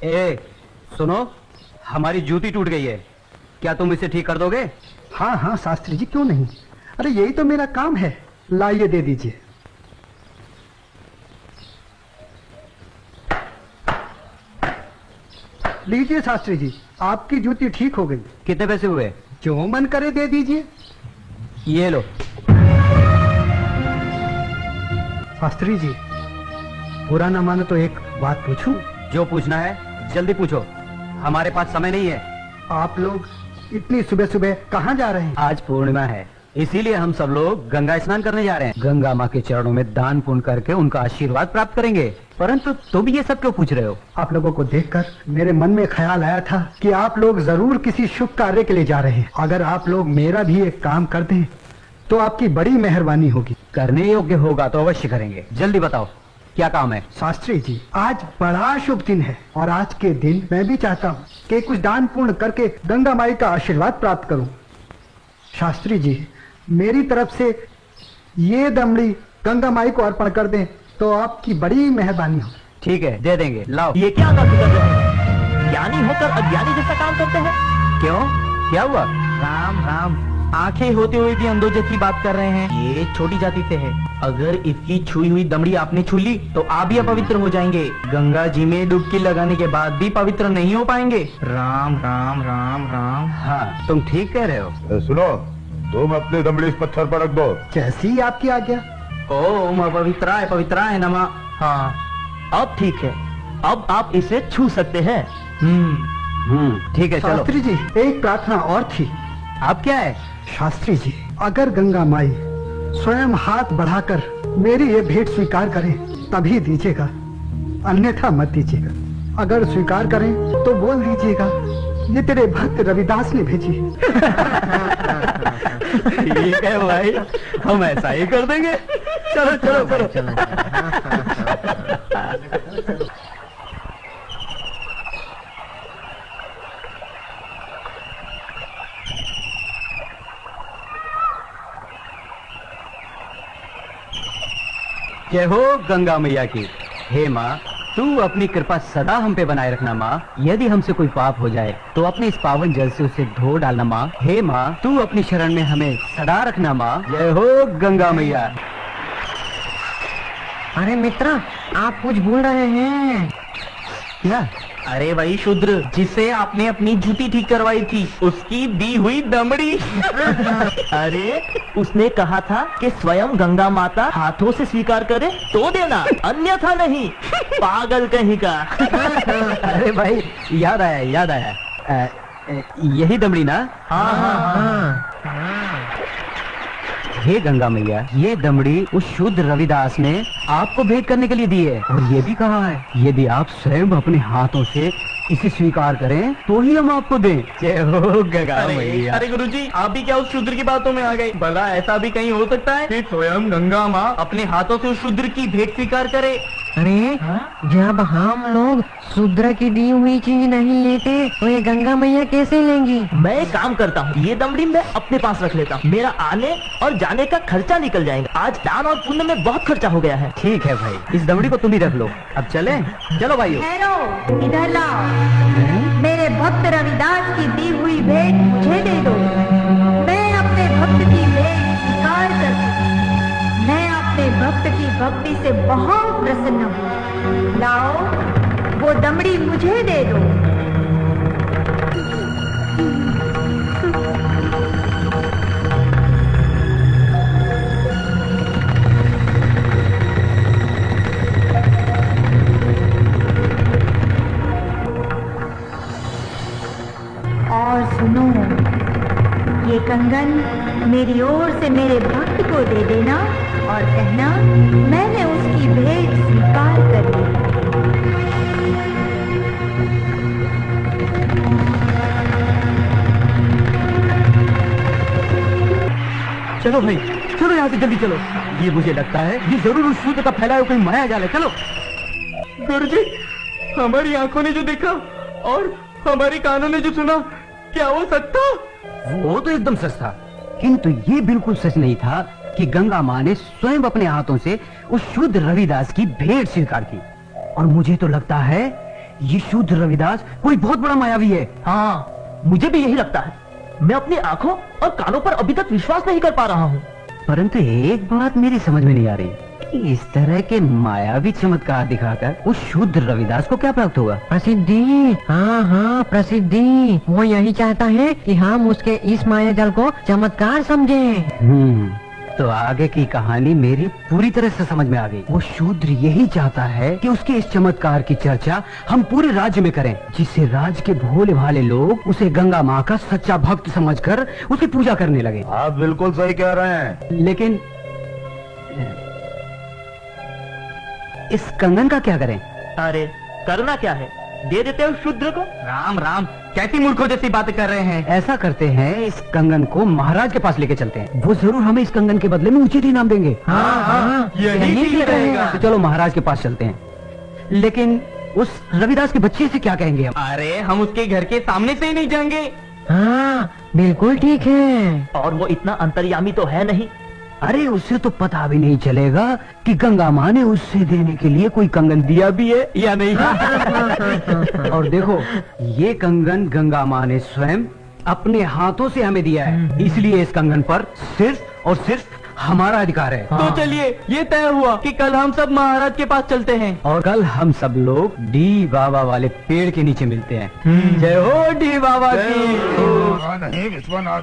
ए, सुनो, हमारी जूती टूट गई है, क्या तुम इसे ठीक कर दोगे? हाँ हाँ शास्त्री जी, क्यों नहीं। अरे यही तो मेरा काम है। लाइए दे दीजिए। लीजिए शास्त्री जी, आपकी जूती ठीक हो गई। कितने पैसे हुए? जो मन करे दे दीजिए। ये लो। शास्त्री जी, बुरा न मानो तो एक बात पूछूं? जो पूछना है जल्दी पूछो, हमारे पास समय नहीं है। आप लोग इतनी सुबह सुबह कहाँ जा रहे हैं? आज पूर्णिमा है, इसीलिए हम सब लोग गंगा स्नान करने जा रहे हैं। गंगा माँ के चरणों में दान पुण्य करके उनका आशीर्वाद प्राप्त करेंगे। परंतु तुम ये सब क्यों पूछ रहे हो? आप लोगों को देखकर मेरे मन में ख्याल आया था कि आप लोग जरूर किसी शुभ कार्य के लिए जा रहे हैं। अगर आप लोग मेरा भी एक काम कर दें तो आपकी बड़ी मेहरबानी होगी। करने योग्य होगा तो अवश्य करेंगे। जल्दी बताओ क्या काम है? शास्त्री जी, आज बड़ा शुभ दिन है और आज के दिन मैं भी चाहता हूँ कि कुछ दान पुण्य करके गंगा माई का आशीर्वाद प्राप्त करूँ। शास्त्री जी, मेरी तरफ से ये दमड़ी गंगा माई को अर्पण कर दें तो आपकी बड़ी मेहरबानी हो। ठीक है, दे देंगे। लाओ। ये क्या गलती कर रहे हैं? ज्ञानी होकर अज्ञानी जैसा काम करते हैं। क्यों, क्या हुआ? राम राम, आंखें होते हुए भी अंधों जैसी बात कर रहे हैं। ये छोटी जाति से है। अगर इसकी छुई हुई दमड़ी आपने छू ली तो आप भी अपवित्र हो जाएंगे। गंगा जी में डुबकी लगाने के बाद भी पवित्र नहीं हो पाएंगे। राम राम राम राम। हाँ, तुम ठीक कह रहे हो। सुनो, तुम अपनी दमड़ी इस पत्थर पर रख दो। जैसी आपकी आज्ञा। ओम पवित्राय नमः। हाँ, अब ठीक है, अब आप इसे छू सकते हैं। ठीक है, चलो। शास्त्री जी, एक प्रार्थना और थी। अब क्या है? शास्त्री जी, अगर गंगा माई स्वयं हाथ बढ़ाकर मेरी ये भेंट स्वीकार करें तभी दीजिएगा, अन्यथा मत दीजिएगा। अगर स्वीकार करें तो बोल दीजिएगा ये तेरे भक्त रविदास ने भेजी। ठीक है भाई, हम ऐसा ही कर देंगे। चलो चलो चलो। जय हो गंगा मैया की। हे माँ, तू अपनी कृपा सदा हम पे बनाए रखना माँ। यदि हमसे कोई पाप हो जाए तो अपने इस पावन जल से उसे धो डालना माँ। हे माँ, तू अपनी शरण में हमें सदा रखना माँ। जय हो गंगा मैया। अरे मित्र, आप कुछ भूल रहे हैं। क्या? अरे वही शूद्र जिसे आपने अपनी जूती ठीक करवाई थी, उसकी दी हुई दमड़ी। अरे उसने कहा था कि स्वयं गंगा माता हाथों से स्वीकार करे तो देना, अन्यथा नहीं। पागल कहीं का। अरे भाई, याद आया। यही दमड़ी ना? हाँ। हे गंगा मैया, ये दमड़ी उस शुद्ध रविदास ने आपको भेंट करने के लिए दी है और ये भी कहा है यदि आप स्वयं अपने हाथों से इसे स्वीकार करें तो ही हम आपको दें। जय हो गंगा मैया। अरे गुरुजी, आप भी क्या उस शूद्र की बातों में आ गए? भला ऐसा भी कहीं हो सकता है कि स्वयं गंगा माँ अपने हाथों से उस शूद्र की भेंट स्वीकार करे? अरे जब हम लोग शूद्र की दी हुई चीज नहीं लेते तो ये गंगा मैया कैसे लेंगी? मैं एक काम करता हूँ, ये दमड़ी मैं अपने पास रख लेता हूँ। मेरा आने और जाने का खर्चा निकल जाएगा। आज दान और पुण्य में बहुत खर्चा हो गया है। ठीक है भाई, इस दमड़ी को तुम ही रख लो। अब चले? चलो भाइयों। ठहरो, इधर लाओ। मेरे भक्त रविदास की दी हुई भेंट मुझे दे दो। मैं अपने भक्त की भेंट स्वीकार करती हूँ। मैं अपने भक्त की भक्ति से बहुत प्रसन्न हूँ। लाओ, वो दमड़ी मुझे दे दो। और सुनो, ये कंगन मेरी ओर से मेरे भक्त को दे देना और कहना मैंने उसकी भेंट स्वीकार कर ली। चलो भाई, चलो यहाँ से जल्दी चलो। ये मुझे लगता है ये जरूर उस शूद्र का फैलाया हुआ कोई माया जाल है। चलो। गुरुजी, हमारी आंखों ने जो देखा और हमारी कानों ने जो सुना, क्या वो सच था? वो तो एकदम सच था, किंतु ये बिल्कुल सच नहीं था कि गंगा माँ ने स्वयं अपने हाथों से उस शुद्ध रविदास की भेंट स्वीकार की। और मुझे तो लगता है ये शूद्र रविदास कोई बहुत बड़ा मायावी है। हाँ, मुझे भी यही लगता है। मैं अपनी आंखों और कानों पर अभी तक विश्वास नहीं कर पा रहा हूँ। परंतु एक बात मेरी समझ में नहीं आ रही कि इस तरह के मायावी चमत्कार दिखाकर उस शूद्र रविदास को क्या प्राप्त होगा। प्रसिद्धि, हाँ हाँ प्रसिद्धि। वो यही चाहता है कि हम उसके इस माया जल को चमत्कार समझें। तो आगे की कहानी मेरी पूरी तरह से समझ में आ गई। वो शूद्र यही चाहता है कि उसके इस चमत्कार की चर्चा हम पूरे राज्य में करें, जिससे राज्य के भोले भाले लोग उसे गंगा माँ का सच्चा भक्त समझकर उसकी पूजा करने लगे। आप बिल्कुल सही कह रहे हैं। लेकिन इस कंगन का क्या करें? अरे करना क्या है, दे देते हो शूद्र को। राम राम, कैसी मूर्खों जैसी बातें कर रहे हैं। ऐसा करते हैं, इस कंगन को महाराज के पास लेके चलते हैं। वो जरूर हमें इस कंगन के बदले में उचित इनाम देंगे। हाँ, यही ठीक रहेगा। तो चलो महाराज के पास चलते हैं। लेकिन उस रविदास के बच्चे से क्या कहेंगे हम? अरे हम उसके घर के सामने से ही नहीं जाएंगे। हाँ बिल्कुल ठीक है। और वो इतना अंतर्यामी तो है नहीं। अरे उसे तो पता भी नहीं चलेगा कि गंगा माँ ने उससे देने के लिए कोई कंगन दिया भी है या नहीं। और देखो, ये कंगन गंगा माँ ने स्वयं अपने हाथों से हमें दिया है, इसलिए इस कंगन पर सिर्फ और सिर्फ हमारा अधिकार है। तो चलिए, ये तय हुआ कि कल हम सब महाराज के पास चलते हैं। और कल हम सब लोग डी बाबा वाले पेड़ के नीचे मिलते हैं। जय हो डी बाबा की। नहीं विश्वनाथ